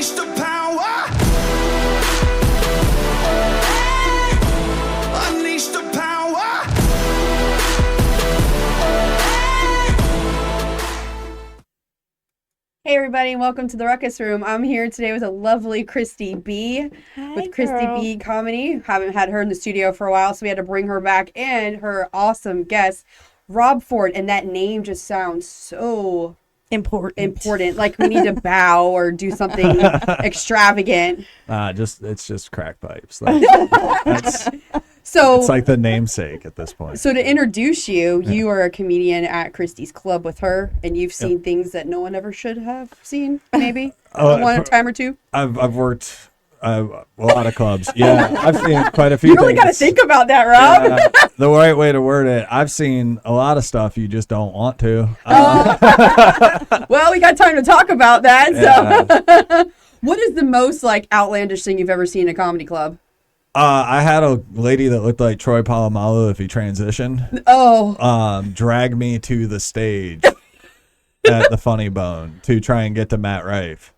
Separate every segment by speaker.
Speaker 1: Unleash the power. Unleash the power.
Speaker 2: Hey everybody, welcome to the Ruckus Room. I'm here today with a lovely Christy B.
Speaker 3: Hi,
Speaker 2: with Christy
Speaker 3: girl.
Speaker 2: B Comedy. Haven't had her in the studio for a while, so we had to bring her back, and her awesome guest, Rob Ford. And that name just sounds so important. Like we need to bow or do something extravagant.
Speaker 4: It's just crack pipes. That's
Speaker 2: So
Speaker 4: it's like the namesake at this point.
Speaker 2: So to introduce you, you are a comedian at Christy's Club with her, and you've seen things that no one ever should have seen, maybe one time or two.
Speaker 4: I've worked a lot of clubs. Yeah, I've seen quite a few.
Speaker 2: You really got to
Speaker 4: things.
Speaker 2: think about that, Rob.
Speaker 4: Yeah, the right way to word it. I've seen a lot of stuff you just don't want to.
Speaker 2: Well, we got time to talk about that. So, what is the most like outlandish thing you've ever seen in a comedy club?
Speaker 4: I had a lady that looked like Troy Polamalu if he transitioned.
Speaker 2: Oh,
Speaker 4: Drag me to the stage at the Funny Bone to try and get to Matt Rife.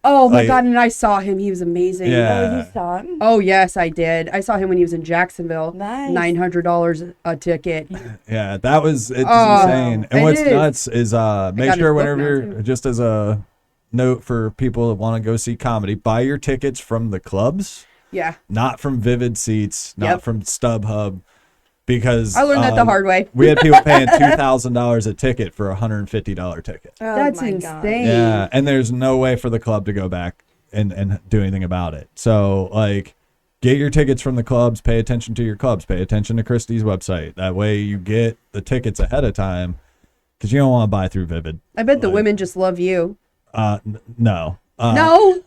Speaker 2: oh my God! And I saw him; he was amazing.
Speaker 4: Yeah.
Speaker 3: Oh, you saw him?
Speaker 2: Oh yes, I did. I saw him when he was in Jacksonville.
Speaker 3: Nice.
Speaker 2: $900 a ticket.
Speaker 4: Yeah, that was it's
Speaker 2: Oh,
Speaker 4: insane. And
Speaker 2: it
Speaker 4: what's
Speaker 2: is.
Speaker 4: nuts is make
Speaker 2: got
Speaker 4: sure
Speaker 2: his book
Speaker 4: whenever
Speaker 2: now,
Speaker 4: you're
Speaker 2: too.
Speaker 4: just as a note for people that want to go see comedy, buy your tickets from the clubs,
Speaker 2: Yeah,
Speaker 4: not from Vivid Seats, not
Speaker 2: Yep.
Speaker 4: from StubHub, because
Speaker 2: I learned that the hard way.
Speaker 4: we had people paying $2,000 a ticket for a $150 ticket.
Speaker 3: Oh,
Speaker 2: That's
Speaker 3: my
Speaker 2: insane.
Speaker 3: God.
Speaker 4: Yeah, and there's no way for the club to go back and do anything about it. So like, get your tickets from the clubs, pay attention to your clubs, pay attention to Christie's website. That way you get the tickets ahead of time, because you don't want to buy through Vivid.
Speaker 2: I bet the women just love you.
Speaker 4: No.
Speaker 2: No,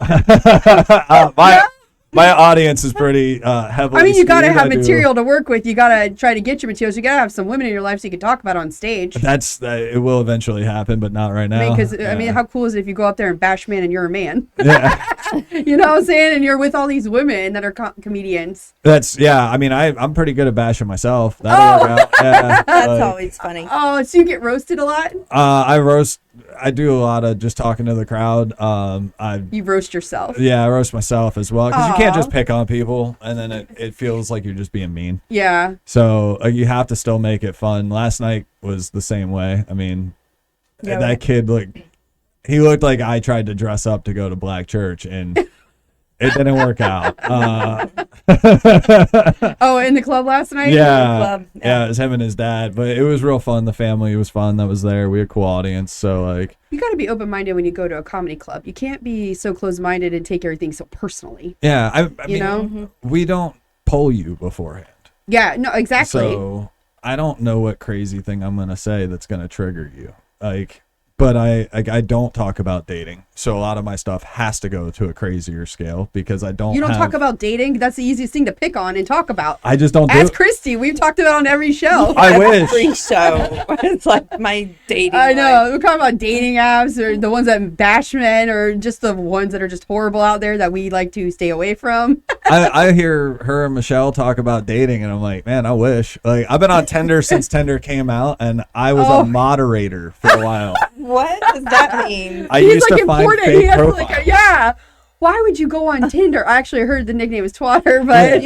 Speaker 4: My audience is pretty heavily
Speaker 2: I mean you got to
Speaker 4: skewed.
Speaker 2: have
Speaker 4: I do-
Speaker 2: material to work with. You got to try to get your materials. You got to have some women in your life so you can talk about it on stage.
Speaker 4: That's it will eventually happen, but not right now.
Speaker 2: I mean, how cool is it if you go out there and bash man and you're a man?
Speaker 4: Yeah.
Speaker 2: You know what I'm saying? And you're with all these women that are comedians.
Speaker 4: I mean, I'm pretty good at bashing myself. That'll work out. Yeah,
Speaker 3: That's
Speaker 4: like,
Speaker 3: always funny.
Speaker 2: Oh, so you get roasted a lot?
Speaker 4: I do a lot of just talking to the crowd.
Speaker 2: You roast yourself.
Speaker 4: I roast myself as well, because you can't
Speaker 2: Aw.
Speaker 4: just pick on people and then it feels like you're just being mean.
Speaker 2: Yeah.
Speaker 4: So you have to still make it fun. Last night was the same way. I mean,
Speaker 3: Yeah,
Speaker 4: that
Speaker 3: right.
Speaker 4: kid he looked like I tried to dress up to go to black church, and it didn't work out.
Speaker 2: Oh, in the club last night?
Speaker 3: Club,
Speaker 4: yeah, it was him and his dad, but it was real fun. The family was fun that was there. We had a cool audience, so like.
Speaker 2: You got to be open-minded when you go to a comedy club. You can't be so closed-minded and take everything so personally.
Speaker 4: Yeah, I
Speaker 2: You
Speaker 4: mean,
Speaker 2: know?
Speaker 4: we don't poll you beforehand.
Speaker 2: Yeah, no, exactly.
Speaker 4: So I don't know what crazy thing I'm gonna say that's gonna trigger you. But I don't talk about dating, so a lot of my stuff has to go to a crazier scale because I don't.
Speaker 2: You don't talk about dating? That's the easiest thing to pick on and talk about.
Speaker 4: I just don't do
Speaker 2: Ask
Speaker 4: it.
Speaker 2: Christy. We've talked about it on every show.
Speaker 4: I wish.
Speaker 3: Every show. It's like my dating
Speaker 2: I know.
Speaker 3: life.
Speaker 2: We're talking about dating apps or the ones that bash men or just the ones that are just horrible out there that we like to stay away from.
Speaker 4: I hear her and Michelle talk about dating, and I'm like, man, I wish. Like, I've been on Tinder since Tinder came out, and I was a moderator for a while.
Speaker 3: What does that mean?
Speaker 4: I
Speaker 2: He's
Speaker 4: used
Speaker 2: like
Speaker 4: to find
Speaker 2: important. He
Speaker 4: fake
Speaker 2: has
Speaker 4: profiles.
Speaker 2: like yeah. Why would you go on Tinder? I actually heard the nickname is Twatter, but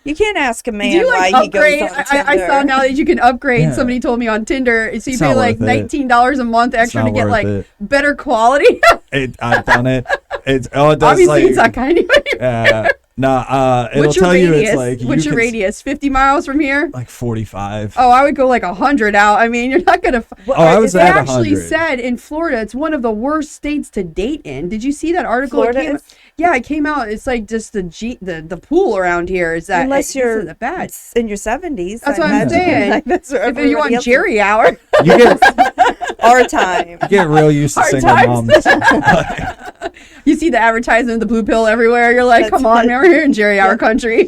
Speaker 3: You can't ask a
Speaker 2: do
Speaker 3: man
Speaker 2: you
Speaker 3: why
Speaker 2: like
Speaker 3: he goes
Speaker 2: upgrade?
Speaker 3: on
Speaker 2: I saw
Speaker 3: Tinder.
Speaker 2: now that you can upgrade.
Speaker 4: Yeah.
Speaker 2: Somebody told me on Tinder, so you
Speaker 4: It's
Speaker 2: pay
Speaker 4: not
Speaker 2: like
Speaker 4: worth it.
Speaker 2: $19 a month extra to
Speaker 4: not
Speaker 2: get
Speaker 4: worth
Speaker 2: like
Speaker 4: it.
Speaker 2: better quality.
Speaker 4: I've done it. It does
Speaker 2: Obviously,
Speaker 4: like
Speaker 2: it's not kind of.
Speaker 4: it'll
Speaker 2: What's your
Speaker 4: tell
Speaker 2: radius?
Speaker 4: you it's like
Speaker 2: What's your
Speaker 4: can-
Speaker 2: radius? 50 miles from here?
Speaker 4: Like 45.
Speaker 2: Oh, I would go like 100 out. I mean, you're not gonna.
Speaker 4: I was
Speaker 2: They
Speaker 4: at
Speaker 2: actually
Speaker 4: 100.
Speaker 2: said in Florida, it's one of the worst states to date in. Did you see that article?
Speaker 3: Florida is?
Speaker 2: Yeah, it came out. It's like just the pool around here is that
Speaker 3: Unless you're
Speaker 2: that bad.
Speaker 3: in your 70s.
Speaker 2: That's
Speaker 3: I
Speaker 2: what I'm
Speaker 3: imagine.
Speaker 2: saying.
Speaker 3: Like, that's where
Speaker 2: If you
Speaker 3: everybody
Speaker 2: want
Speaker 3: else
Speaker 2: Jerry hour,
Speaker 4: You get
Speaker 3: is. Our time.
Speaker 4: real used to
Speaker 2: Hard
Speaker 4: single
Speaker 2: times.
Speaker 4: moms.
Speaker 2: you see the advertisement, the blue pill everywhere. You're like,
Speaker 3: That's
Speaker 2: come on,
Speaker 3: right.
Speaker 2: man, we're here in Jerry hour country.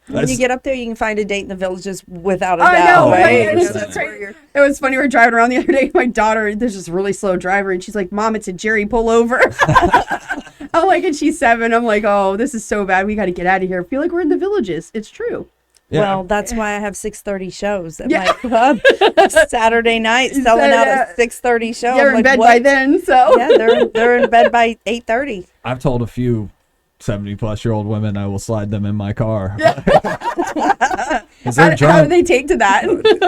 Speaker 3: When you get up there, you can find a date in the villages without a
Speaker 2: I
Speaker 3: doubt.
Speaker 2: know,
Speaker 3: right?
Speaker 2: right?
Speaker 3: You know,
Speaker 2: It's
Speaker 3: that's
Speaker 2: crazy.
Speaker 3: where you're-
Speaker 2: It was funny. We were driving around the other day. My daughter, there's this really slow driver, and she's like, "Mom, it's a Jerry, pull over." I'm like, and she's 7. I'm like, oh, this is so bad. We got to get out of here. I feel like we're in the villages. It's true.
Speaker 4: Yeah.
Speaker 3: Well, that's why I have 6:30 shows at my club. Saturday night, selling out a 6:30 show.
Speaker 2: You're in bed by then, so.
Speaker 3: Yeah, they're in bed by 8:30.
Speaker 4: I've told a few 70-plus-year-old women I will slide them in my car.
Speaker 2: How do they take to that?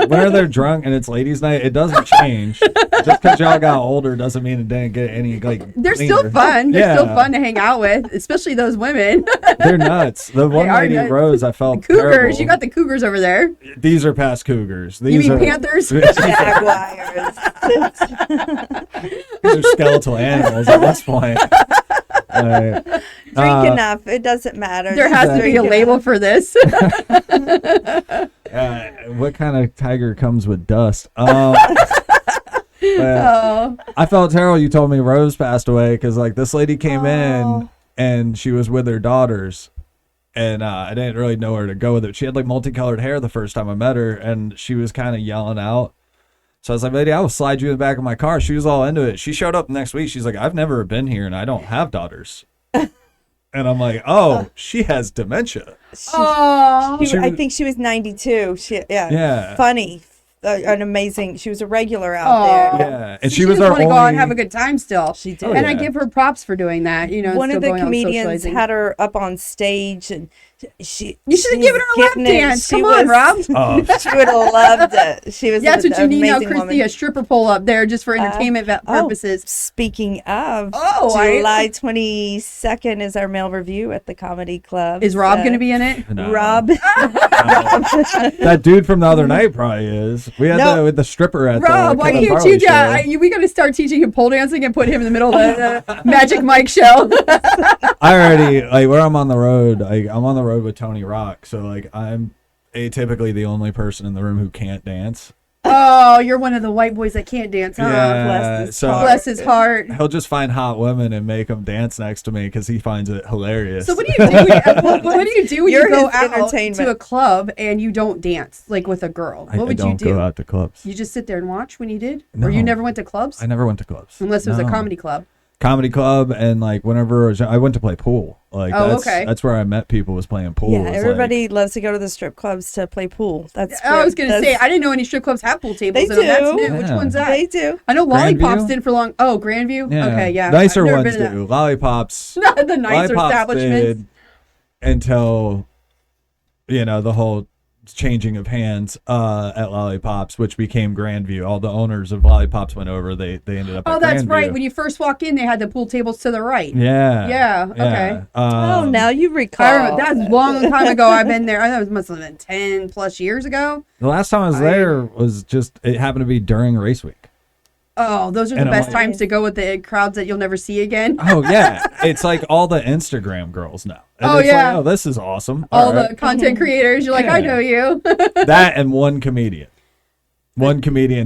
Speaker 4: Whenever they're drunk and it's ladies' night, it doesn't change. Just because y'all got older doesn't mean it didn't get any
Speaker 2: They're
Speaker 4: cleaner.
Speaker 2: still fun. They're still fun to hang out with, especially those women.
Speaker 4: They're nuts. The one lady,
Speaker 2: nuts.
Speaker 4: Rose, I felt
Speaker 2: Cougars.
Speaker 4: terrible.
Speaker 2: You got the cougars over there.
Speaker 4: These are past cougars.
Speaker 2: You
Speaker 4: These
Speaker 2: mean
Speaker 4: are
Speaker 2: panthers?
Speaker 3: Jaguars.
Speaker 4: These are skeletal animals at this point.
Speaker 3: Drink enough. It doesn't matter.
Speaker 2: There has to be a label for this.
Speaker 4: What kind of tiger comes with dust? I felt terrible. You told me Rose passed away because like this lady came in and she was with her daughters, and I didn't really know where to go with it. She had like multicolored hair the first time I met her, and she was kind of yelling out. So I was like, lady, I will slide you in the back of my car. She was all into it. She showed up next week. She's like, I've never been here and I don't have daughters. And I'm like, oh, she has dementia.
Speaker 3: I think she was 92. Yeah. Funny. An amazing. She was a regular out there.
Speaker 4: Yeah. And
Speaker 2: So
Speaker 4: she was our
Speaker 2: want to
Speaker 4: only...
Speaker 2: go out and have a good time still.
Speaker 3: She did.
Speaker 2: And I give her props for doing that. You know,
Speaker 3: One
Speaker 2: still
Speaker 3: of the
Speaker 2: going out
Speaker 3: comedians
Speaker 2: socializing.
Speaker 3: had her up on stage, and
Speaker 2: You should have given her a lap dance. Come on, Rob.
Speaker 4: Oh,
Speaker 3: She would have loved it. She was.
Speaker 2: That's what you need now,
Speaker 3: amazing
Speaker 2: Christy,
Speaker 3: woman.
Speaker 2: a stripper pole up there just for entertainment purposes.
Speaker 3: Speaking of,
Speaker 2: I-
Speaker 3: July 22nd is our male review at the Comedy Club.
Speaker 2: Is Rob going to be in it?
Speaker 4: no.
Speaker 3: Rob?
Speaker 4: That dude from the other night probably is. We had
Speaker 3: No.
Speaker 4: the stripper at
Speaker 2: Rob,
Speaker 4: the
Speaker 2: why
Speaker 4: Kevin
Speaker 2: can't
Speaker 4: Farley
Speaker 2: you?
Speaker 4: show.
Speaker 2: We got to start teaching him pole dancing and put him in the middle of the Magic Mike show.
Speaker 4: I already like where I'm on the road. I'm on the road with Tony Rock, so like I'm atypically the only person in the room who can't dance.
Speaker 2: Oh, you're one of the white boys that can't dance, huh? Bless his heart.
Speaker 4: He'll just find hot women and make them dance next to me because he finds it hilarious.
Speaker 2: So what do you do? What do you do when
Speaker 3: You're
Speaker 2: you go
Speaker 3: his
Speaker 2: out
Speaker 3: entertainment.
Speaker 2: to a club and you don't dance like with a girl? What would
Speaker 4: I don't
Speaker 2: you do?
Speaker 4: go out to clubs.
Speaker 2: You just sit there and watch when you did,
Speaker 4: No.
Speaker 2: or you never went to clubs?
Speaker 4: I never went to clubs
Speaker 2: Unless it was a
Speaker 4: No.
Speaker 2: comedy club.
Speaker 4: Comedy club, and like whenever I went to play pool. Like that's where I met people, was playing pool.
Speaker 3: Yeah,
Speaker 4: It was
Speaker 3: everybody loves to go to the strip clubs to play pool. That's.
Speaker 2: I was gonna say I didn't know any strip clubs have pool tables.
Speaker 3: They
Speaker 2: in them. That's
Speaker 3: do.
Speaker 2: new. Which
Speaker 4: Yeah.
Speaker 2: one's that?
Speaker 3: They do.
Speaker 2: I know Lollipops
Speaker 4: Grandview?
Speaker 2: did for long. Oh, Grandview.
Speaker 4: Yeah.
Speaker 2: Okay, yeah.
Speaker 4: Nicer
Speaker 2: I've never
Speaker 4: ones
Speaker 2: been to
Speaker 4: do. Lollipops.
Speaker 2: that. The nicer
Speaker 4: Lollipops
Speaker 2: establishments.
Speaker 4: did until the whole changing of hands at Lollipops, which became Grandview. All the owners of Lollipops went over. They ended up.
Speaker 2: Oh,
Speaker 4: at
Speaker 2: that's
Speaker 4: Grandview.
Speaker 2: right. When you first walk in, they had the pool tables to the right.
Speaker 4: Yeah.
Speaker 2: Yeah, okay.
Speaker 3: Now you recall.
Speaker 2: I remember that was a long time ago. I've been there. I thought it must have been 10 plus years ago.
Speaker 4: The last time I was there was just it happened to be during race week.
Speaker 2: Oh, those are the
Speaker 4: And I'm
Speaker 2: best
Speaker 4: like-
Speaker 2: times to go with the crowds that you'll never see again.
Speaker 4: Oh yeah, it's like all the Instagram girls now. And
Speaker 2: Oh,
Speaker 4: it's
Speaker 2: yeah.
Speaker 4: like, oh, this is awesome.
Speaker 2: All
Speaker 4: right.
Speaker 2: the content creators, you're like, I
Speaker 4: Yeah.
Speaker 2: know you.
Speaker 4: That and one comedian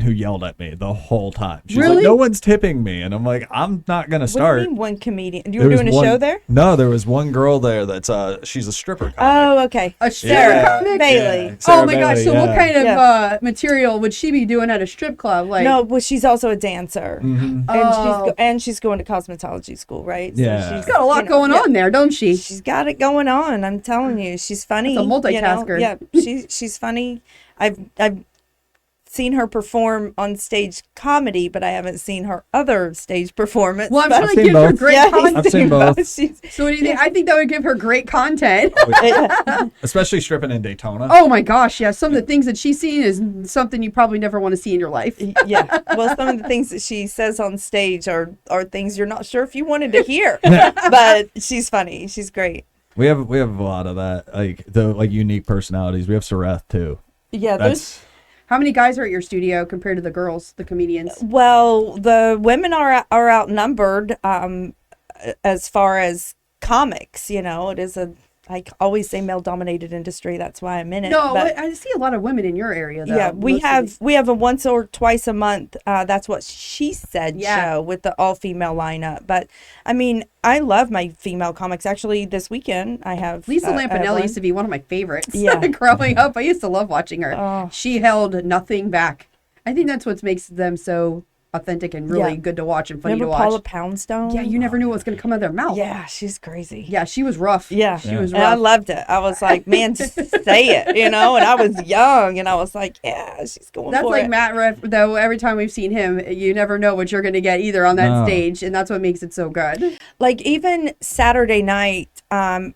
Speaker 4: who yelled at me the whole time. She's
Speaker 2: Really?
Speaker 4: like, no one's tipping me, and I'm like, I'm not gonna
Speaker 3: What do
Speaker 4: start.
Speaker 3: you mean one comedian? You
Speaker 4: There
Speaker 3: were
Speaker 4: was
Speaker 3: doing a
Speaker 4: one-
Speaker 3: show there?
Speaker 4: No, there was one girl there that's she's a stripper comic.
Speaker 3: Oh, okay.
Speaker 2: A stripper
Speaker 4: Yeah.
Speaker 2: comic?
Speaker 3: Bailey.
Speaker 4: Yeah,
Speaker 2: Oh
Speaker 4: Sarah
Speaker 2: my gosh!
Speaker 4: Bailey,
Speaker 2: So what
Speaker 4: yeah.
Speaker 2: kind of
Speaker 3: Yeah.
Speaker 2: material would she be doing at a strip club? Like,
Speaker 3: No, well, she's also a dancer,
Speaker 4: Mhm.
Speaker 3: and she's going to cosmetology school, right?
Speaker 4: Yeah.
Speaker 2: she's got a lot going on there, don't she?
Speaker 3: She's got it going on. I'm telling you, she's funny.
Speaker 2: That's a multitasker.
Speaker 3: Yeah, she's funny. I've seen her perform on stage comedy, but I haven't seen her other stage performance.
Speaker 2: Well, I'm
Speaker 3: but-
Speaker 2: sure
Speaker 4: I've
Speaker 2: that
Speaker 4: seen
Speaker 2: gives her
Speaker 4: both.
Speaker 2: great
Speaker 3: Yeah,
Speaker 2: content.
Speaker 4: I've seen both.
Speaker 3: She's-
Speaker 2: So what do you think? I think that would give her great content.
Speaker 4: Especially stripping in Daytona.
Speaker 2: Oh my gosh, yeah. Some of the things that she's seen is something you probably never want to see in your life.
Speaker 3: yeah. Well, some of the things that she says on stage are things you're not sure if you wanted to hear. But she's funny. She's great.
Speaker 4: We have a lot of that, like the unique personalities. We have Sareth too.
Speaker 3: Yeah,
Speaker 4: That's
Speaker 2: How many guys are at your studio compared to the girls, the comedians?
Speaker 3: well, the women are outnumbered as far as comics. It is I always say male-dominated industry. That's why I'm in it.
Speaker 2: No,
Speaker 3: but-
Speaker 2: I see a lot of women in your area, though.
Speaker 3: yeah, we have a once or twice a month. That's what she said
Speaker 2: Yeah.
Speaker 3: show with the all-female lineup. But I mean, I love my female comics. Actually, this weekend I have
Speaker 2: Lisa
Speaker 3: I have
Speaker 2: Lampanelli
Speaker 3: one.
Speaker 2: used to be one of my favorites.
Speaker 3: Yeah.
Speaker 2: Growing up, I used to love watching her.
Speaker 3: Oh.
Speaker 2: She held nothing back. I think that's what makes them so authentic and really
Speaker 3: Yeah.
Speaker 2: good to watch and funny
Speaker 3: Remember
Speaker 2: to watch.
Speaker 3: Paula Poundstone?
Speaker 2: Yeah, you never knew what was going to come out of their mouth.
Speaker 3: Yeah, she's crazy.
Speaker 2: Yeah, she was rough.
Speaker 3: Yeah,
Speaker 2: She was
Speaker 3: and I
Speaker 2: rough.
Speaker 3: loved it. I was like, man, just say it, And I was young, and I was like, yeah, she's going
Speaker 2: That's
Speaker 3: for
Speaker 2: like
Speaker 3: it.
Speaker 2: Matt Riff, though. Every time we've seen him, you never know what you're going to get either on that
Speaker 4: No.
Speaker 2: stage, and that's what makes it so good.
Speaker 3: Like even Saturday night, I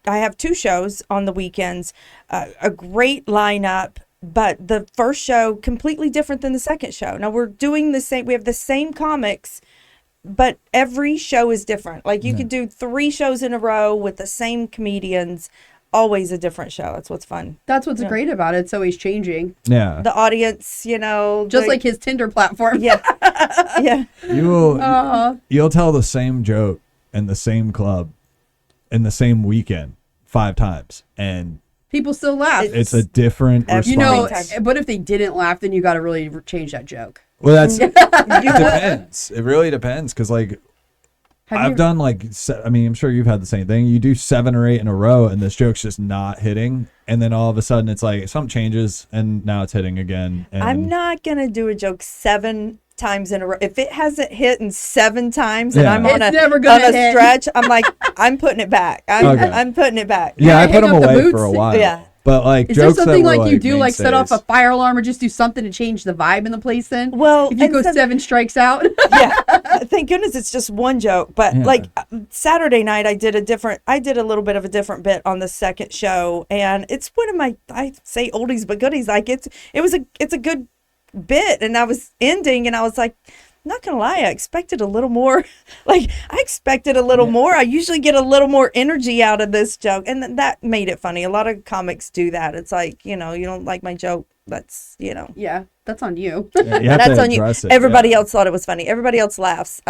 Speaker 3: have 2 shows on the weekends, a great lineup. But the first show completely different than the second show. Now we're doing the same. We have the same comics, but every show is different. Like you could do 3 shows in a row with the same comedians, always a different show. That's what's fun.
Speaker 2: That's what's great about it. It's always changing.
Speaker 4: Yeah.
Speaker 3: The audience,
Speaker 2: Just like his Tinder platform.
Speaker 3: yeah, yeah.
Speaker 4: You'll tell the same joke in the same club in the same weekend 5 times, and
Speaker 2: People still laugh.
Speaker 4: it's a different response.
Speaker 2: You know,
Speaker 3: time.
Speaker 2: but if they didn't laugh, then you got to really change that joke.
Speaker 4: Well, it depends. It really depends, because like I've done like I'm sure you've had the same thing. You do 7 or 8 in a row, and this joke's just not hitting, and then all of a sudden it's like something changes, and now it's hitting again. And
Speaker 3: I'm not gonna do a joke 7 times in a row. If it hasn't hit in 7 times and I'm on
Speaker 2: It's
Speaker 3: a
Speaker 2: never gonna hit.
Speaker 3: stretch, I'm like, I'm putting it back. I'm putting it back.
Speaker 4: Yeah, I
Speaker 2: hang
Speaker 4: put them
Speaker 2: up the
Speaker 4: away
Speaker 2: boots.
Speaker 4: for a while.
Speaker 3: Yeah.
Speaker 4: But like
Speaker 2: Is there
Speaker 4: jokes
Speaker 2: something
Speaker 4: that were,
Speaker 2: like you do, like set off a
Speaker 4: mainstays.
Speaker 2: fire alarm or just do something to change the vibe in the place then?
Speaker 3: Well,
Speaker 2: if you go
Speaker 3: instead-
Speaker 2: 7 strikes out.
Speaker 3: Yeah. Thank goodness it's just one joke. But like Saturday night, I did a little bit of a different bit on the second show, and it's one of my, I say oldies but goodies. Like it's a good bit, and I was ending, and I was like, not gonna lie, I expected a little more. Like I expected a little more. I usually get a little more energy out of this joke, and that made it funny. A lot of comics do that. It's like, you don't like my joke. That's
Speaker 2: Yeah, that's on you.
Speaker 4: Yeah, you have
Speaker 3: that's
Speaker 4: to
Speaker 3: on you.
Speaker 4: address it,
Speaker 3: Everybody
Speaker 4: yeah.
Speaker 3: else thought it was funny. Everybody else laughs.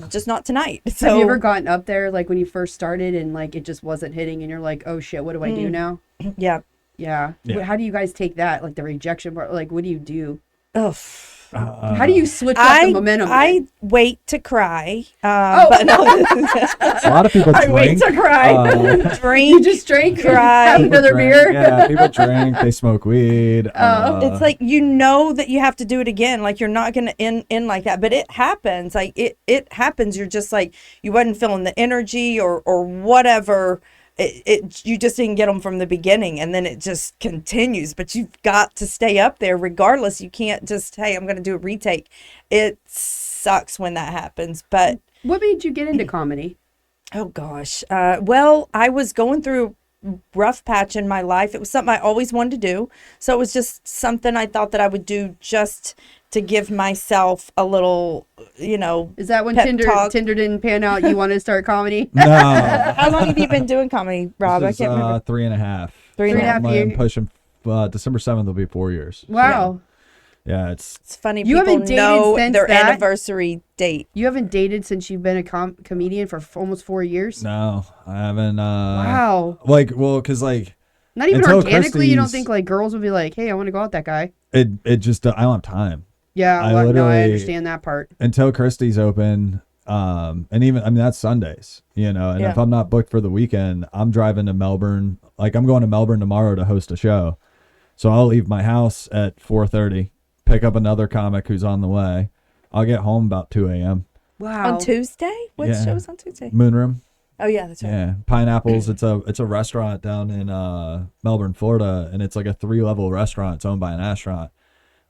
Speaker 3: Just not tonight. So
Speaker 2: Have you ever gotten up there like when you first started and like it just wasn't hitting and you're like, oh shit, what do I do now?
Speaker 3: Yeah.
Speaker 2: Yeah.
Speaker 4: Yeah.
Speaker 2: How do you guys take that? Like the rejection part? Like what do you do?
Speaker 3: Ugh.
Speaker 2: How do you switch up the momentum?
Speaker 3: I wait to cry.
Speaker 2: Oh.
Speaker 3: But no,
Speaker 4: A lot of people drink.
Speaker 2: I wait to cry. You
Speaker 3: drink.
Speaker 2: just drink,
Speaker 3: Cry.
Speaker 2: have another
Speaker 4: Drink.
Speaker 2: beer.
Speaker 4: Yeah, people drink. They smoke weed.
Speaker 3: It's like that you have to do it again. Like you're not gonna end like that, but it happens. Like it happens. You're just like you wasn't feeling the energy or whatever. You just didn't get them from the beginning, and then it just continues. But you've got to stay up there regardless. You can't just, hey, I'm going to do a retake. It sucks when that happens. But
Speaker 2: What made you get into comedy?
Speaker 3: oh gosh, well, I was going through a rough patch in my life. It was something I always wanted to do, so it was just something I thought that I would do just to give myself a little,
Speaker 2: Is that when
Speaker 3: pep
Speaker 2: Tinder
Speaker 3: talk.
Speaker 2: didn't pan out? You wanted to start comedy?
Speaker 4: no.
Speaker 3: How long have you been doing comedy, Rob?
Speaker 4: This is,
Speaker 3: I can't remember.
Speaker 4: 3.5.
Speaker 3: 3.5
Speaker 4: I'm
Speaker 2: years.
Speaker 4: pushing. December 7th will be 4 years.
Speaker 2: Wow.
Speaker 4: Yeah, it's
Speaker 3: It's funny.
Speaker 2: You
Speaker 3: People
Speaker 2: haven't dated
Speaker 3: know
Speaker 2: since
Speaker 3: their
Speaker 2: that?
Speaker 3: anniversary date.
Speaker 2: You haven't dated since you've been a comedian for almost 4 years?
Speaker 4: no, I haven't.
Speaker 2: Wow.
Speaker 4: Because like
Speaker 2: Not even
Speaker 4: until
Speaker 2: organically, you don't
Speaker 4: Christy's-
Speaker 2: think like girls would be like, hey, I want to go out with that guy.
Speaker 4: it just I don't have time
Speaker 2: Yeah,
Speaker 4: I
Speaker 2: no, I
Speaker 4: literally-
Speaker 2: understand that part.
Speaker 4: until Christie's open. And even that's Sundays, and
Speaker 3: Yeah.
Speaker 4: if I'm not booked for the weekend, I'm driving to Melbourne. Like I'm going to Melbourne tomorrow to host a show, so I'll leave my house at 4:30, pick up another comic who's on the way. I'll get home about 2 a.m.
Speaker 2: Wow.
Speaker 3: On Tuesday? What
Speaker 4: Yeah.
Speaker 3: show is on Tuesday?
Speaker 4: Moonroom.
Speaker 3: Oh yeah, that's right.
Speaker 4: Yeah, Pineapples. It's a restaurant down in Melbourne, Florida, and it's like a 3-level restaurant. It's owned by an astronaut.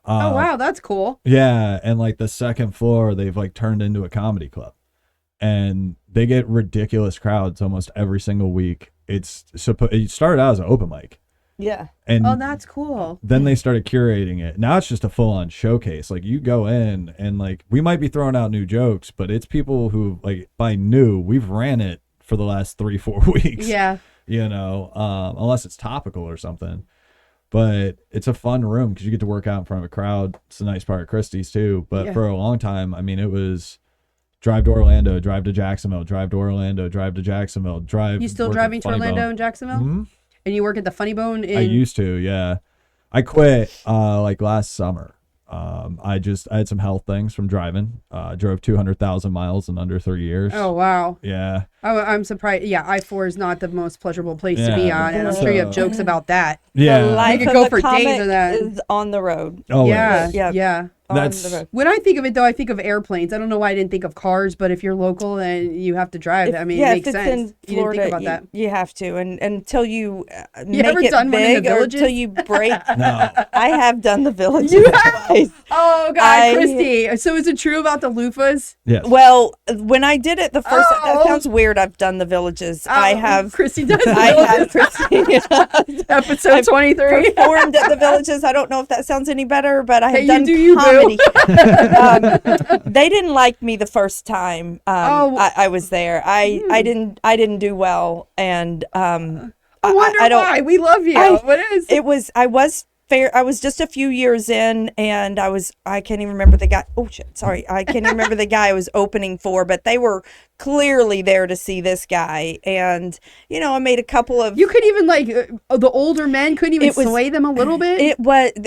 Speaker 2: Oh, wow, that's cool.
Speaker 4: Yeah, and like the second floor, they've like turned into a comedy club, and they get ridiculous crowds almost every single week. It started out as an open mic,
Speaker 3: Yeah.
Speaker 4: and
Speaker 2: Oh, that's cool.
Speaker 4: then they started curating it. Now it's just a full-on showcase. Like you go in and like we might be throwing out new jokes, but it's people who like by new we've ran it for the last 3-4 weeks.
Speaker 2: Yeah.
Speaker 4: Unless it's topical or something. But it's a fun room because you get to work out in front of a crowd. It's a nice part of Christie's too. But
Speaker 2: Yeah.
Speaker 4: for a long time, I mean, it was drive to Orlando, drive to Jacksonville, drive to Orlando, drive to Jacksonville, drive.
Speaker 2: You still
Speaker 4: work at
Speaker 2: driving to
Speaker 4: Funny
Speaker 2: Orlando
Speaker 4: Bone.
Speaker 2: and Jacksonville?
Speaker 4: Mhm.
Speaker 2: And you work at the Funny Bone in...
Speaker 4: I used to, yeah. I quit like last summer. I had some health things from driving. Drove 200,000 miles in under 3 years.
Speaker 2: Oh, wow.
Speaker 4: Yeah.
Speaker 2: Oh, I'm surprised. Yeah, I-4 is not the most pleasurable place to be
Speaker 4: Yeah.
Speaker 2: on, and I'm sure you have jokes about that.
Speaker 3: The
Speaker 4: Yeah.
Speaker 3: life
Speaker 2: could
Speaker 3: of
Speaker 2: go
Speaker 3: a
Speaker 2: for days
Speaker 3: comic
Speaker 2: of that.
Speaker 3: is on the road.
Speaker 4: Always.
Speaker 2: Yeah,
Speaker 3: Yeah.
Speaker 2: yeah.
Speaker 4: That's-
Speaker 3: the road.
Speaker 2: When I think of it, though, I think of airplanes. I don't know why I didn't think of cars, but if you're local, then you have to drive. I mean, it makes
Speaker 3: if it's
Speaker 2: sense.
Speaker 3: in
Speaker 2: You
Speaker 3: Florida,
Speaker 2: didn't think about that.
Speaker 3: you have to, and until you
Speaker 2: You
Speaker 3: make
Speaker 2: ever
Speaker 3: it
Speaker 2: done one in the
Speaker 3: big or
Speaker 2: villages?
Speaker 3: until you break.
Speaker 4: No.
Speaker 3: I have done the villages
Speaker 2: You have?
Speaker 3: twice.
Speaker 2: Oh, God, Christy. So is it true about the loofahs?
Speaker 4: Yes.
Speaker 3: Well, when I did it the first,
Speaker 2: Oh.
Speaker 3: that sounds weird. I've done the villages. I have.
Speaker 2: Christy does the
Speaker 3: I have
Speaker 2: villages.
Speaker 3: Christy.
Speaker 2: Episode 23.
Speaker 3: Performed at the villages. I don't know if that sounds any better, but I have
Speaker 2: Hey,
Speaker 3: done
Speaker 2: you do you, boo.
Speaker 3: comedy. They didn't like me the first time I was there. I didn't do well, and
Speaker 2: I wonder
Speaker 3: I don't.
Speaker 2: why. We love you. What is
Speaker 3: It was. I was fair. I was just a few years in, and I can't even remember the guy. Oh shit! Sorry, I can't even remember the guy I was opening for, but they were clearly there to see this guy, and I made a couple of.
Speaker 2: You could even the older men couldn't even sway them a little bit.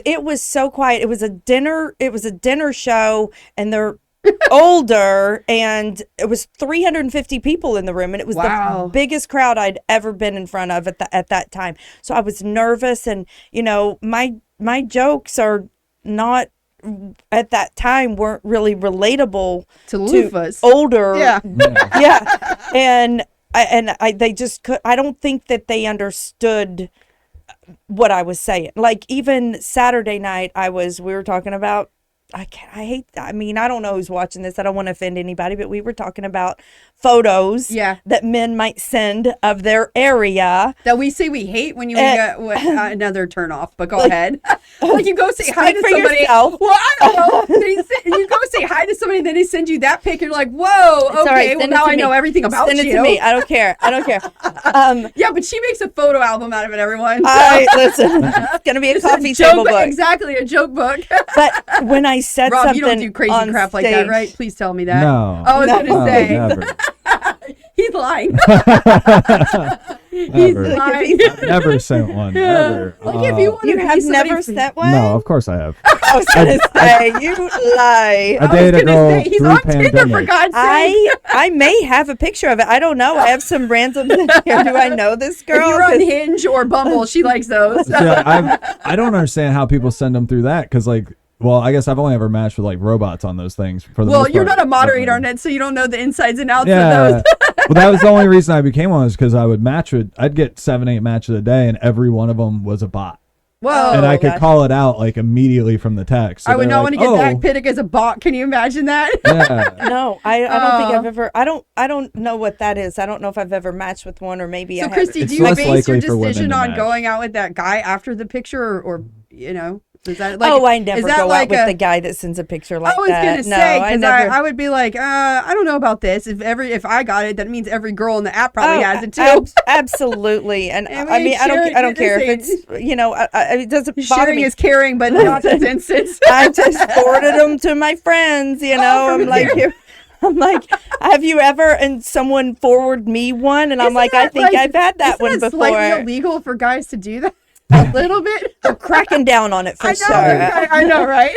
Speaker 3: It was so quiet. It was a dinner show, and they're older, and it was 350 people in the room, and it was the biggest crowd I'd ever been in front of at that time. So I was nervous, and my jokes are not at that time weren't really relatable
Speaker 2: to loofahs.
Speaker 3: Older.
Speaker 2: Yeah.
Speaker 3: Yeah. And they just could. I don't think that they understood what I was saying. Like even Saturday night, we were talking about. I don't know who's watching this. I don't want to offend anybody, but we were talking about photos that men might send of their area.
Speaker 2: That we say we hate when you get another turn off, but go ahead. Like you go say hi to somebody.
Speaker 3: Yourself.
Speaker 2: Well, I don't know. You go say hi to somebody, and then they send you that pic. You're like, whoa, okay,
Speaker 3: right,
Speaker 2: well now I know everything about you.
Speaker 3: Send it to me. I don't care.
Speaker 2: Yeah, but she makes a photo album out of it, everyone.
Speaker 3: Listen, it's going to be a coffee
Speaker 2: joke
Speaker 3: table book.
Speaker 2: Exactly, a joke book.
Speaker 3: But when I said
Speaker 2: Rob,
Speaker 3: something
Speaker 2: you don't do crazy
Speaker 3: on
Speaker 2: crap
Speaker 3: stage,
Speaker 2: like that, right? Please tell me that.
Speaker 4: No.
Speaker 2: I was going to say.
Speaker 4: Never.
Speaker 2: He's lying. He's
Speaker 4: Never.
Speaker 2: lying.
Speaker 4: I've never sent one. Ever.
Speaker 2: Like if you want
Speaker 3: You
Speaker 2: to
Speaker 3: have never sent one?
Speaker 4: No, of course I have.
Speaker 3: I was going to say, you lie.
Speaker 4: I dated a girl
Speaker 2: He's
Speaker 4: through
Speaker 2: on Tinder, for
Speaker 4: pandemic.
Speaker 2: God's sake.
Speaker 3: I may have a picture of it. I don't know. I have some randoms in here. Do I know this girl?
Speaker 2: If you're on Hinge or Bumble, she likes those.
Speaker 4: Yeah, I don't understand how people send them through that because well, I guess I've only ever matched with robots on those things. For the
Speaker 2: Well,
Speaker 4: most
Speaker 2: you're
Speaker 4: part.
Speaker 2: not a moderator on it, so you don't know the insides and outs of
Speaker 4: Yeah.
Speaker 2: those.
Speaker 4: Well, that was the only reason I became one, is because I would match with. I'd get 7-8 matches a day, and every one of them was a bot.
Speaker 2: Whoa.
Speaker 4: And I could call it out immediately from the text. So
Speaker 2: I would not want to get
Speaker 4: "Oh,
Speaker 2: that Pittick as a bot. Can you imagine that?
Speaker 4: Yeah.
Speaker 3: No, I don't think I've ever. I don't know what that is. I don't know if I've ever matched with one, or maybe I
Speaker 2: So,
Speaker 3: have.
Speaker 2: Christy,
Speaker 4: It's
Speaker 2: do you
Speaker 4: less
Speaker 2: base your
Speaker 4: likely for women
Speaker 2: decision
Speaker 4: to
Speaker 2: on
Speaker 4: match.
Speaker 2: going out with that guy after the picture, or is that
Speaker 3: I never
Speaker 2: is that
Speaker 3: go
Speaker 2: like
Speaker 3: out with the guy that sends a picture like that.
Speaker 2: I was gonna
Speaker 3: No,
Speaker 2: say,
Speaker 3: I
Speaker 2: because
Speaker 3: never.
Speaker 2: I would be like, I don't know about this. If I got it, that means every girl in the app probably has it too.
Speaker 3: Absolutely, and
Speaker 2: I
Speaker 3: I
Speaker 2: mean,
Speaker 3: mean, I don't care if
Speaker 2: sharing-
Speaker 3: it's it doesn't bother
Speaker 2: Sharing
Speaker 3: me.
Speaker 2: is caring, but not in this instance.
Speaker 3: I just forwarded them to my friends.
Speaker 2: for
Speaker 3: I'm like,
Speaker 2: you.
Speaker 3: I'm like, have you ever? And someone forward me one, and I'm
Speaker 2: Isn't
Speaker 3: like, I
Speaker 2: that,
Speaker 3: think I've had that
Speaker 2: isn't
Speaker 3: one
Speaker 2: it
Speaker 3: before.
Speaker 2: slightly illegal for guys to do that? A little bit.
Speaker 3: I'm cracking down on it for
Speaker 2: I know,
Speaker 3: sure.
Speaker 2: I know, right?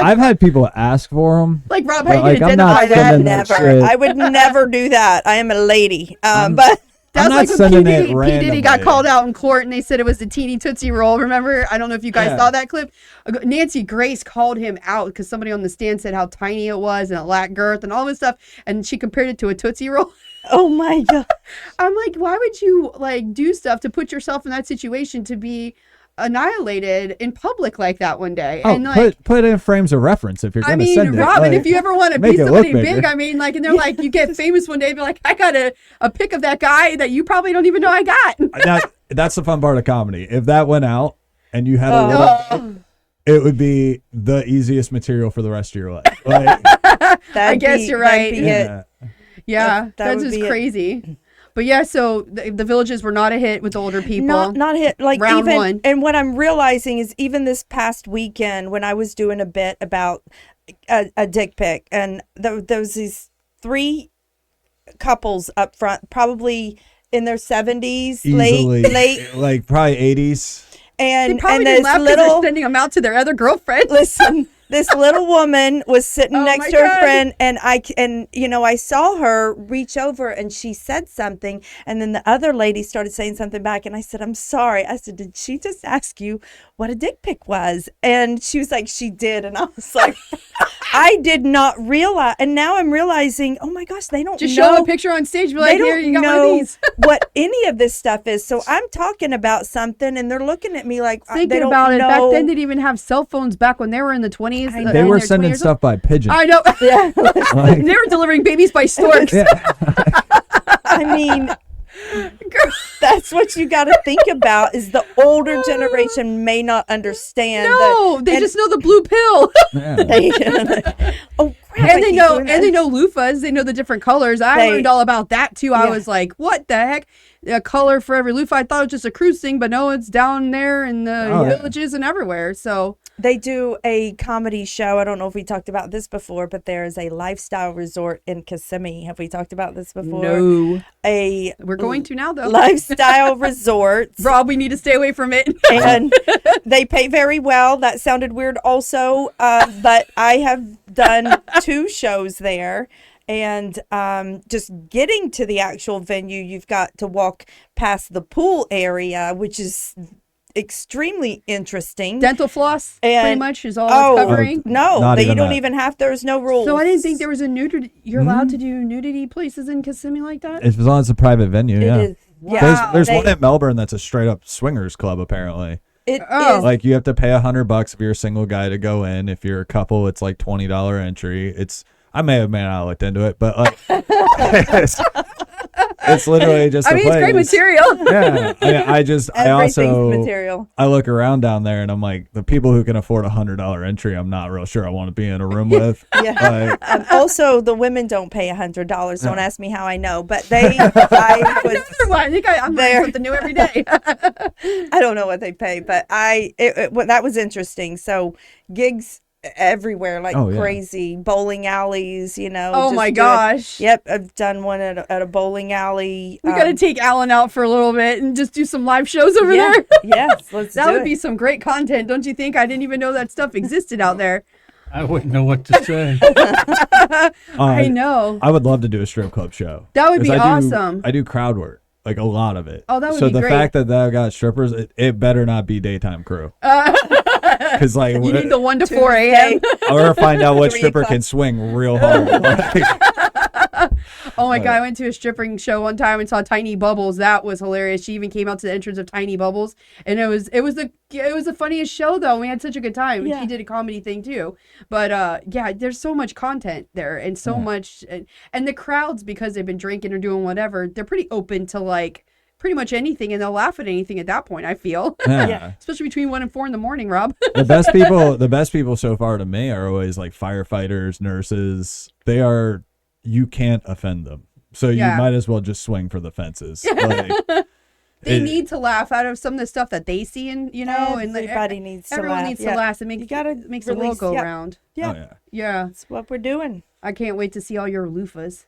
Speaker 4: I've had people ask for them.
Speaker 2: Like Rob,
Speaker 4: But,
Speaker 2: how
Speaker 4: like,
Speaker 2: you
Speaker 4: I'm
Speaker 2: identify
Speaker 4: not
Speaker 2: that?
Speaker 4: sending that shit.
Speaker 3: I would never do that. I am a lady. But
Speaker 2: That's
Speaker 4: I'm not
Speaker 2: like when
Speaker 4: sending
Speaker 2: P.
Speaker 4: it
Speaker 2: Diddy, P. Diddy got
Speaker 4: randomly.
Speaker 2: called out in court and they said it was the teeny Tootsie Roll. Remember? I don't know if you guys
Speaker 4: Yeah.
Speaker 2: saw that clip. Nancy Grace called him out because somebody on the stand said how tiny it was and it lacked girth and all this stuff. And she compared it to a Tootsie Roll.
Speaker 3: oh my god,
Speaker 2: I'm like, why would you do stuff to put yourself in that situation to be annihilated in public like that one day?
Speaker 4: Oh,
Speaker 2: And
Speaker 4: put in frames of reference if you're
Speaker 2: I
Speaker 4: going to
Speaker 2: mean,
Speaker 4: send it.
Speaker 2: Robin, if you ever want to
Speaker 4: make
Speaker 2: be
Speaker 4: it
Speaker 2: somebody
Speaker 4: look
Speaker 2: big,
Speaker 4: bigger.
Speaker 2: I mean, and they're like, you get famous one day, be like, I got a pic of that guy that you probably don't even know I got.
Speaker 4: That's the fun part of comedy. If that went out and you had a little,
Speaker 2: Oh.
Speaker 4: it would be the easiest material for the rest of your life. Like,
Speaker 2: I guess you're right.
Speaker 3: That'd be it.
Speaker 4: yeah.
Speaker 2: Yeah,
Speaker 3: That
Speaker 2: that's
Speaker 3: would
Speaker 2: just
Speaker 3: be it.
Speaker 2: crazy. But yeah, so the villages were not a hit with the older people.
Speaker 3: Not hit like
Speaker 2: Round
Speaker 3: even
Speaker 2: one.
Speaker 3: and what I'm realizing is even this past weekend when I was doing a bit about a dick pic and there was these 3 couples up front, probably in their 70s,
Speaker 4: Easily,
Speaker 3: late,
Speaker 4: like probably 80s.
Speaker 2: They
Speaker 3: and
Speaker 2: probably
Speaker 3: and
Speaker 2: didn't
Speaker 3: this
Speaker 2: laugh because they're
Speaker 3: little
Speaker 2: sending them out to their other girlfriends.
Speaker 3: listen, this little woman was sitting
Speaker 2: Oh
Speaker 3: next
Speaker 2: my
Speaker 3: to her
Speaker 2: God.
Speaker 3: friend, and I saw her reach over and she said something, and then the other lady started saying something back, and I said, I'm sorry. I said, did she just ask you what a dick pic was? And she was like, she did. And I was like, I did not realize, and now I'm realizing, oh my gosh, they don't
Speaker 2: Just
Speaker 3: know.
Speaker 2: show a picture on stage. Be
Speaker 3: They
Speaker 2: like, here,
Speaker 3: don't
Speaker 2: you got one of
Speaker 3: know
Speaker 2: these.
Speaker 3: what any of this stuff is. So I'm talking about something, and they're looking at me like they
Speaker 2: Thinking
Speaker 3: don't
Speaker 2: about it,
Speaker 3: know.
Speaker 2: back then they didn't even have cell phones. Back when they were in the 20s,
Speaker 3: I know.
Speaker 4: They
Speaker 2: in
Speaker 4: were
Speaker 2: their
Speaker 4: sending
Speaker 2: 20 years
Speaker 4: stuff by pigeon.
Speaker 2: old. I know.
Speaker 3: Yeah.
Speaker 4: Like,
Speaker 2: They were delivering babies by storks.
Speaker 4: yeah.
Speaker 3: I mean, that's what you got to think about is the older generation may not understand.
Speaker 2: No, they just know the blue pill.
Speaker 4: Yeah.
Speaker 3: Oh, crap.
Speaker 2: And they know loofahs. They know the different colors. I learned all about that too. I
Speaker 3: Yeah.
Speaker 2: was like, what the heck? A color for every loofah. I thought it was just a cruise thing, but no, it's down there in the villages and everywhere. So
Speaker 3: They do a comedy show. I don't know if we talked about this before, but there is a lifestyle resort in Kissimmee. Have we talked about this before?
Speaker 2: no,
Speaker 3: A
Speaker 2: we're going to now though.
Speaker 3: lifestyle resort.
Speaker 2: Rob, we need to stay away from it.
Speaker 3: And they pay very well. That sounded weird also, but I have done 2 shows there. And just getting to the actual venue, you've got to walk past the pool area, which is extremely interesting.
Speaker 2: Dental floss, pretty
Speaker 3: And-
Speaker 2: much, is all it's covering.
Speaker 3: No,
Speaker 4: Not
Speaker 3: you
Speaker 4: even
Speaker 3: don't
Speaker 4: that.
Speaker 3: even have. There's no rules.
Speaker 2: So I didn't think there was a nudity. You're allowed to do nudity places in Kissimmee like that?
Speaker 4: As long as it's a private venue,
Speaker 3: It
Speaker 4: yeah.
Speaker 3: is. Yeah,
Speaker 4: There's
Speaker 3: they-
Speaker 4: one in Melbourne that's a straight up swingers club apparently.
Speaker 3: It
Speaker 2: Oh.
Speaker 3: is.
Speaker 4: Like you have to pay $100 if you're a single guy to go in. If you're a couple, it's like $20 entry. I may have not looked into it, but like it's literally just.
Speaker 2: I
Speaker 4: a
Speaker 2: mean, it's great
Speaker 4: place.
Speaker 2: material.
Speaker 4: Yeah, I
Speaker 3: Everything's
Speaker 4: also
Speaker 3: material.
Speaker 4: I look around down there and I'm like, the people who can afford $100 entry, I'm not real sure I want to be in a room with.
Speaker 3: Yeah.
Speaker 4: Like,
Speaker 3: Also, the women don't pay $100. Don't ask me how I know, but they. I was.
Speaker 2: Neither one. I think I'm
Speaker 3: There.
Speaker 2: learning something new every day.
Speaker 3: I don't know what they pay, but that was interesting. So gigs everywhere like
Speaker 4: Oh, yeah.
Speaker 3: crazy, bowling alleys,
Speaker 2: Oh
Speaker 3: just
Speaker 2: my
Speaker 3: doing-
Speaker 2: gosh.
Speaker 3: Yep, I've done one at a bowling alley.
Speaker 2: We got to take Alan out for a little bit and just do some live shows over
Speaker 3: yeah,
Speaker 2: there.
Speaker 3: yes, let's
Speaker 2: That
Speaker 3: do
Speaker 2: would
Speaker 3: it.
Speaker 2: be some great content, don't you think? I didn't even know that stuff existed out there.
Speaker 5: I wouldn't know what to say.
Speaker 2: I know.
Speaker 4: I would love to do a strip club show.
Speaker 2: That would be
Speaker 4: 'Cause
Speaker 2: awesome.
Speaker 4: I do crowd work, like a lot of it.
Speaker 2: Oh, that would
Speaker 4: so
Speaker 2: be
Speaker 4: the
Speaker 2: great.
Speaker 4: fact that I got strippers, it better not be daytime crew. Because like
Speaker 2: You need the 1 to 4 a.m.
Speaker 4: or find out what
Speaker 3: 3
Speaker 4: stripper
Speaker 3: o'clock.
Speaker 4: can swing real hard. Like,
Speaker 2: Oh my God, I went to a stripping show one time and saw Tiny Bubbles. That was hilarious. She even came out to the entrance of Tiny Bubbles, and it was the funniest show though. We had such a good time. And
Speaker 3: Yeah.
Speaker 2: she did a comedy thing too. But yeah, there's so much content there and so much, and the crowds, because they've been drinking or doing whatever, they're pretty open to like pretty much anything, and they'll laugh at anything at that point. I feel,
Speaker 4: yeah.
Speaker 2: especially between 1 and 4 in the morning, Rob.
Speaker 4: The best people so far to me are always like firefighters, nurses. You can't offend them. So you
Speaker 2: Yeah.
Speaker 4: might as well just swing for the fences. Like,
Speaker 2: They
Speaker 4: it-
Speaker 2: need to laugh out of some of the stuff that they see, and and like,
Speaker 3: Everybody needs to
Speaker 2: everyone
Speaker 3: laugh.
Speaker 2: needs
Speaker 3: Yeah.
Speaker 2: to laugh. It
Speaker 3: You gotta
Speaker 2: makes the world
Speaker 3: release-
Speaker 2: go
Speaker 3: yeah.
Speaker 2: round.
Speaker 3: Yeah,
Speaker 4: Oh, yeah.
Speaker 2: Yeah,
Speaker 3: that's what we're doing.
Speaker 2: I can't wait to see all your loofahs.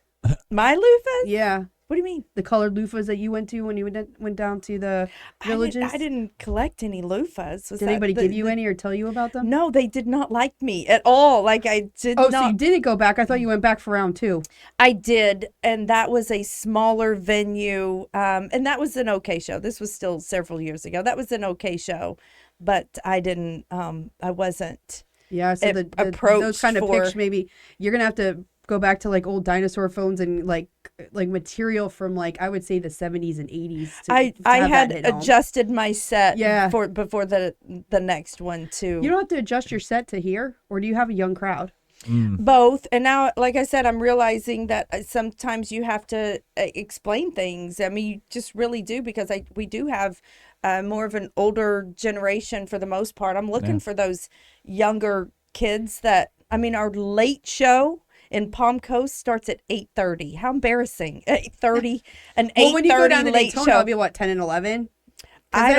Speaker 3: My loofahs?
Speaker 2: Yeah,
Speaker 3: What do you mean?
Speaker 2: the colored loofahs that you went to when you went down to the villages.
Speaker 3: I didn't collect any loofahs.
Speaker 2: Did anybody give you any or tell you about them?
Speaker 3: No, they did not like me at all. Like I did
Speaker 2: Oh,
Speaker 3: not.
Speaker 2: so you didn't go back? I thought you went back for round 2.
Speaker 3: I did, and that was a smaller venue, and that was an okay show. This was still several years ago. That was an okay show, but I didn't. I wasn't.
Speaker 2: Yeah, so the
Speaker 3: approached
Speaker 2: those kind of
Speaker 3: for-
Speaker 2: pictures, maybe you're gonna have to go back to like old dinosaur phones and like material from like I would say the 70s and 80s.
Speaker 3: I
Speaker 2: have
Speaker 3: had
Speaker 2: that at home.
Speaker 3: adjusted my set
Speaker 2: Yeah.
Speaker 3: before the next one too.
Speaker 2: You don't have to adjust your set to here, or do you have a young crowd?
Speaker 3: Both, and now, like I said, I'm realizing that sometimes you have to explain things. I mean, you just really do, because we do have more of an older generation for the most part. I'm looking for those younger kids that, I mean, our late show in Palm Coast starts at 8:30. How embarrassing! 8:30, an 8:30
Speaker 2: Well, when you go down to
Speaker 3: late
Speaker 2: Daytona,
Speaker 3: show.
Speaker 2: it'll be what, 10 and 11.
Speaker 3: I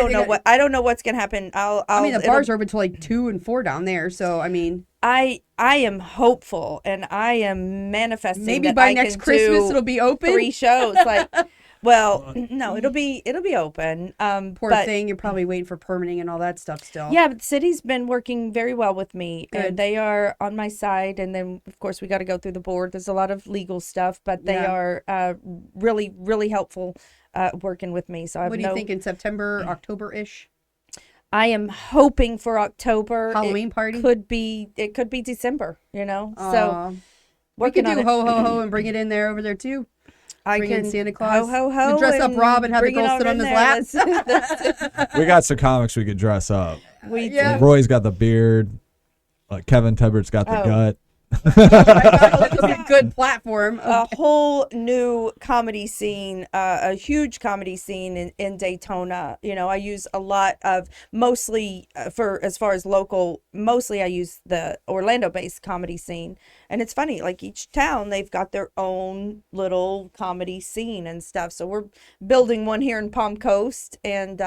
Speaker 3: don't know what's gonna happen.
Speaker 2: I mean, the bars are open till like 2 and 4 down there. So I mean,
Speaker 3: I am hopeful, and I am manifesting.
Speaker 2: maybe
Speaker 3: that
Speaker 2: by
Speaker 3: I
Speaker 2: next
Speaker 3: can
Speaker 2: Christmas
Speaker 3: do
Speaker 2: it'll be open.
Speaker 3: 3 shows. Like Well, no, it'll be open.
Speaker 2: Poor thing, you're probably waiting for permitting and all that stuff still.
Speaker 3: Yeah, but the city's been working very well with me.
Speaker 2: Good.
Speaker 3: And they are on my side. And then, of course, we got to go through the board. There's a lot of legal stuff, but they are really, really helpful working with me. So I have
Speaker 2: what do you think in September, October-ish?
Speaker 3: I am hoping for October.
Speaker 2: Halloween party?
Speaker 3: It could be December, So
Speaker 2: we could
Speaker 3: working
Speaker 2: do
Speaker 3: on it.
Speaker 2: ho ho ho and bring it in there over there too. Bring in Santa Claus.
Speaker 3: Ho ho ho.
Speaker 2: You dress up Rob and have the
Speaker 3: bring it
Speaker 2: girl sit
Speaker 3: over
Speaker 2: on his
Speaker 3: in
Speaker 2: lap.
Speaker 3: there.
Speaker 4: We got some comics we could dress up.
Speaker 2: Yeah.
Speaker 4: Roy's got the beard. Kevin Tebbert's got the gut.
Speaker 2: It's a good platform.
Speaker 3: A whole new comedy scene, a huge comedy scene in Daytona. I use a lot of mostly for as far as local. Mostly I use the Orlando-based comedy scene, and it's funny. Like each town, they've got their own little comedy scene and stuff. So we're building one here in Palm Coast, and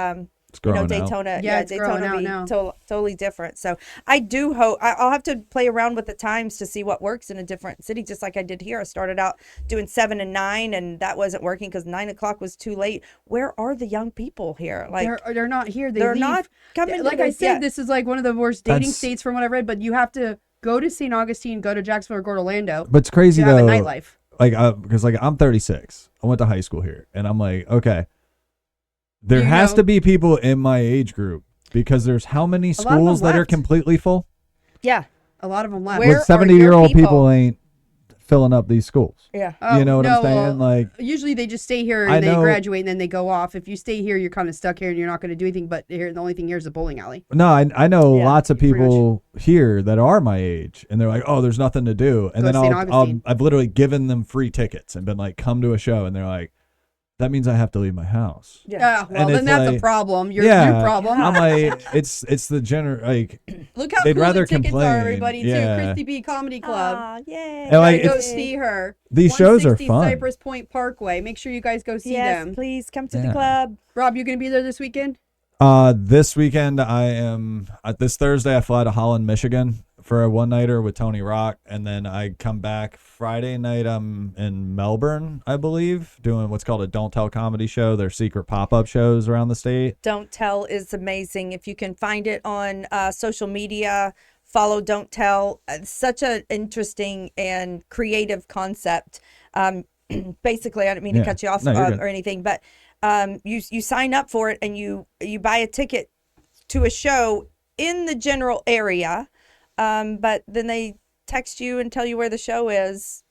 Speaker 3: Daytona.
Speaker 2: Out.
Speaker 3: Yeah,
Speaker 2: it's
Speaker 3: Daytona
Speaker 2: growing
Speaker 3: be
Speaker 2: out
Speaker 3: totally different. So I do hope I'll have to play around with the times to see what works in a different city, just like I did here. I started out doing 7 and 9, and that wasn't working because 9 o'clock was too late. Where are the young people here? Like
Speaker 2: they're not here.
Speaker 3: They're
Speaker 2: leave.
Speaker 3: not coming.
Speaker 2: Like I said,
Speaker 3: yet.
Speaker 2: this is like one of the worst dating states from what I read. But you have to go to St. Augustine, go to Jacksonville, or go to Orlando.
Speaker 4: But it's crazy
Speaker 2: to
Speaker 4: though.
Speaker 2: have a nightlife.
Speaker 4: Because I'm 36. I went to high school here, and I'm like, okay. There has to be people in my age group because there's how many schools that are completely full?
Speaker 3: Yeah.
Speaker 2: A lot of them left.
Speaker 3: Where
Speaker 4: With 70-year-old people ain't filling up these schools.
Speaker 3: Yeah.
Speaker 4: You know what I'm saying? Like
Speaker 2: usually they just stay here and they graduate and then they go off. If you stay here, you're kind of stuck here and you're not going to do anything. But here, the only thing here is a bowling alley.
Speaker 4: No, I know lots of people here that are my age, and they're like, "Oh, there's nothing to do." And then I've literally given them free tickets and been like, "Come to a show," and they're like, that means I have to leave my house.
Speaker 2: Yeah. Well, then that's a problem. Your problem.
Speaker 4: I'm like, it's the
Speaker 2: Look how
Speaker 4: they'd
Speaker 2: cool
Speaker 4: rather
Speaker 2: the tickets
Speaker 4: complain.
Speaker 2: are, everybody, too. Christy B Comedy Club.
Speaker 3: Yay.
Speaker 4: And like,
Speaker 2: go see her.
Speaker 4: These shows are fun.
Speaker 2: Cypress Point Parkway. Make sure you guys go see
Speaker 3: them.
Speaker 2: Yes,
Speaker 3: please come to the club.
Speaker 2: Rob, you going to be there this weekend?
Speaker 4: This weekend I am. This Thursday I fly to Holland, Michigan for a one-nighter with Tony Rock, and then I come back Friday night. I'm in Melbourne, I believe, doing what's called a Don't Tell comedy show. They're secret pop-up shows around the state.
Speaker 3: Don't Tell is amazing. If you can find it on social media, follow Don't Tell. Such an interesting and creative concept. Basically, I didn't mean to cut you off or anything, but you sign up for it and you buy a ticket to a show in the general area. But then they text you and tell you where the show is.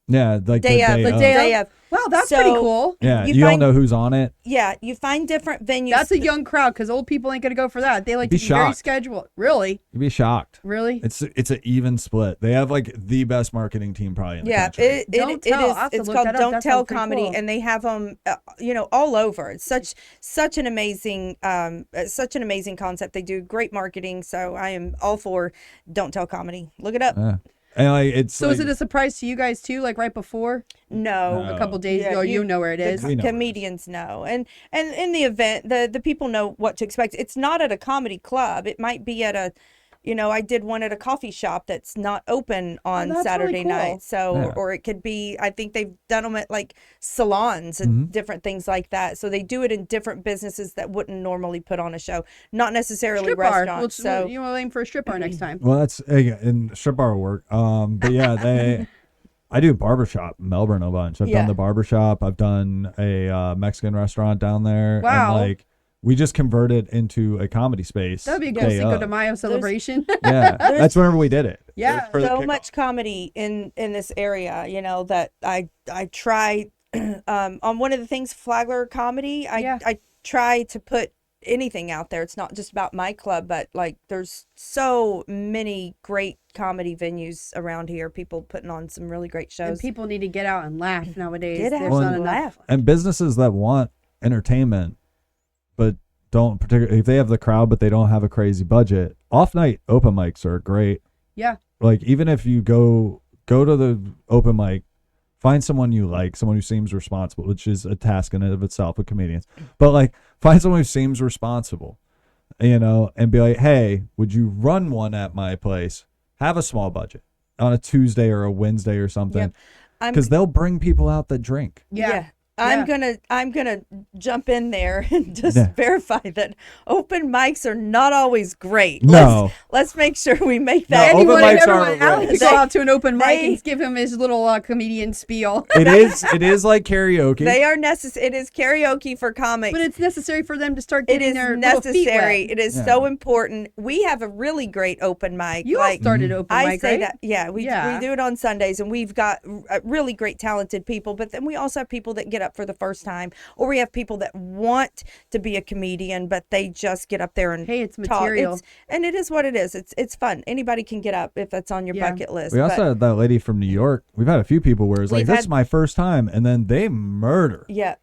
Speaker 4: Yeah, like
Speaker 3: day of.
Speaker 2: Wow, that's pretty cool.
Speaker 4: Yeah, you don't know who's on it.
Speaker 3: Yeah, you find different venues.
Speaker 2: That's a young crowd because old people ain't gonna go for that. They like to be very scheduled. Really?
Speaker 4: You'd be shocked.
Speaker 2: Really?
Speaker 4: It's an even split. They have like the best marketing team probably in the country.
Speaker 3: It's called Don't Tell Comedy, and they have them, all over. It's such an amazing concept. They do great marketing, so I am all for Don't Tell Comedy. Look it up.
Speaker 4: Yeah. And like, is
Speaker 2: it a surprise to you guys too? Like right before?
Speaker 3: No.
Speaker 2: A couple days ago, you know where it is.
Speaker 3: Comedians know, and in the event, the people know what to expect. It's not at a comedy club. It might be at a, I did one at a coffee shop that's not open on Saturday night. So, or it could be. I think they've done them at like salons and different things like that. So they do it in different businesses that wouldn't normally put on a show, not necessarily
Speaker 2: strip
Speaker 3: restaurants.
Speaker 2: So you want to aim for a strip bar next time.
Speaker 4: Well, that's in strip bar will work. But yeah, I do barbershop in Melbourne a bunch. I've done the barbershop. I've done a Mexican restaurant down there.
Speaker 2: Wow.
Speaker 4: And we just converted into a comedy space.
Speaker 2: That'd be a cool Cinco de Mayo celebration.
Speaker 4: Yeah, that's whenever we did it.
Speaker 2: Yeah,
Speaker 3: so much comedy in this area. That I try on one of the things, Flagler comedy. I try to put anything out there. It's not just about my club, but like there's so many great comedy venues around here. People putting on some really great shows.
Speaker 2: And people need to get out and laugh nowadays.
Speaker 3: There's
Speaker 2: not enough.
Speaker 4: And businesses that want entertainment but don't particularly, if they have the crowd but they don't have a crazy budget, off night open mics are great.
Speaker 2: Yeah.
Speaker 4: Like even if you go to the open mic, find someone you like, someone who seems responsible, which is a task in and of itself with comedians. But like find someone who seems responsible, and be like, hey, would you run one at my place? Have a small budget on a Tuesday or a Wednesday or something. Because they'll bring people out that drink.
Speaker 2: Yeah.
Speaker 3: I'm gonna jump in there and just verify that open mics are not always great.
Speaker 4: No.
Speaker 3: Let's make sure we make that.
Speaker 4: No, open mics
Speaker 2: everyone,
Speaker 4: aren't
Speaker 2: Alex
Speaker 4: great.
Speaker 2: could go out to an open mic and give him his little comedian spiel.
Speaker 4: It is like karaoke.
Speaker 3: They are necessary. It is karaoke for comics.
Speaker 2: But it's necessary for them to start
Speaker 3: It
Speaker 2: getting
Speaker 3: is
Speaker 2: their little feet
Speaker 3: necessary.
Speaker 2: wet.
Speaker 3: It is so important. We have a really great open mic.
Speaker 2: You all started open
Speaker 3: I
Speaker 2: mic,
Speaker 3: say
Speaker 2: right?
Speaker 3: that. Yeah, we do it on Sundays, and we've got really great, talented people. But then we also have people that get up for the first time, or we have people that want to be a comedian, but they just get up there and
Speaker 2: it's
Speaker 3: talk.
Speaker 2: material.
Speaker 3: And it is what it is. It's fun. Anybody can get up if that's on your bucket list.
Speaker 4: We also had that lady from New York. We've had a few people where it's like, this is my first time, and then they murder.
Speaker 2: Yeah.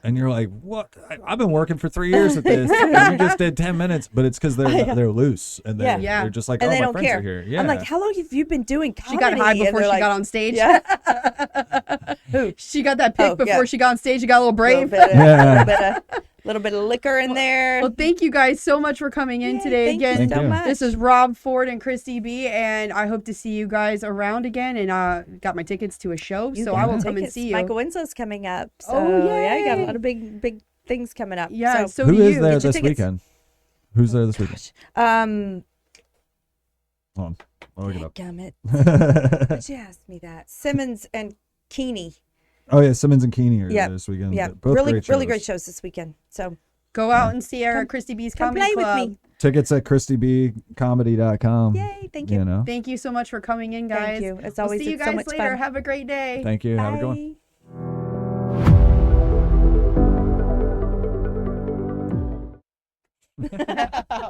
Speaker 4: And you're like, what? I've been working for 3 years at this. And you just did 10 minutes, but it's because they're loose and they're just like,
Speaker 3: and
Speaker 4: oh,
Speaker 3: they
Speaker 4: my
Speaker 3: don't
Speaker 4: friends
Speaker 3: care.
Speaker 4: are here. Yeah.
Speaker 3: I'm like, how long have you been doing comedy?
Speaker 2: She got high before she got on stage.
Speaker 3: Yeah.
Speaker 2: Who? She got that pick before she got on stage. She got a little brave.
Speaker 3: Little bit of liquor in there.
Speaker 2: Well, thank you guys so much for coming in today.
Speaker 3: Thank
Speaker 2: Again,
Speaker 3: you so much.
Speaker 2: This is Rob Ford and Christy B, and I hope to see you guys around again. And got my tickets to a show, so I will come and see you.
Speaker 3: Michael Winslow's coming up. So,
Speaker 2: yeah,
Speaker 3: you got a lot of big things coming up.
Speaker 2: Yeah, so
Speaker 4: who
Speaker 2: do
Speaker 4: is
Speaker 2: you.
Speaker 4: there
Speaker 3: Get your
Speaker 4: this
Speaker 3: tickets.
Speaker 4: weekend? Who's there this weekend? Hold on. I'll look it up.
Speaker 3: Gummit. But you asked me that. Simmons and Keeney.
Speaker 4: Oh, yeah. Simmons and Keeney are there this weekend.
Speaker 3: Yeah,
Speaker 4: Both
Speaker 3: really great shows this weekend. So
Speaker 2: go out and see our Christy B's
Speaker 3: come
Speaker 2: Comedy
Speaker 3: play
Speaker 2: Club.
Speaker 3: with me.
Speaker 4: Tickets at ChristyBcomedy.com.
Speaker 3: Yay, thank you.
Speaker 4: You know.
Speaker 2: Thank you so much for coming in, guys.
Speaker 3: Thank you. It's always
Speaker 2: we'll see you
Speaker 3: it's
Speaker 2: guys
Speaker 3: so much
Speaker 2: later.
Speaker 3: fun.
Speaker 2: Have a great day.
Speaker 4: Thank you. Have a good one.
Speaker 3: Bye.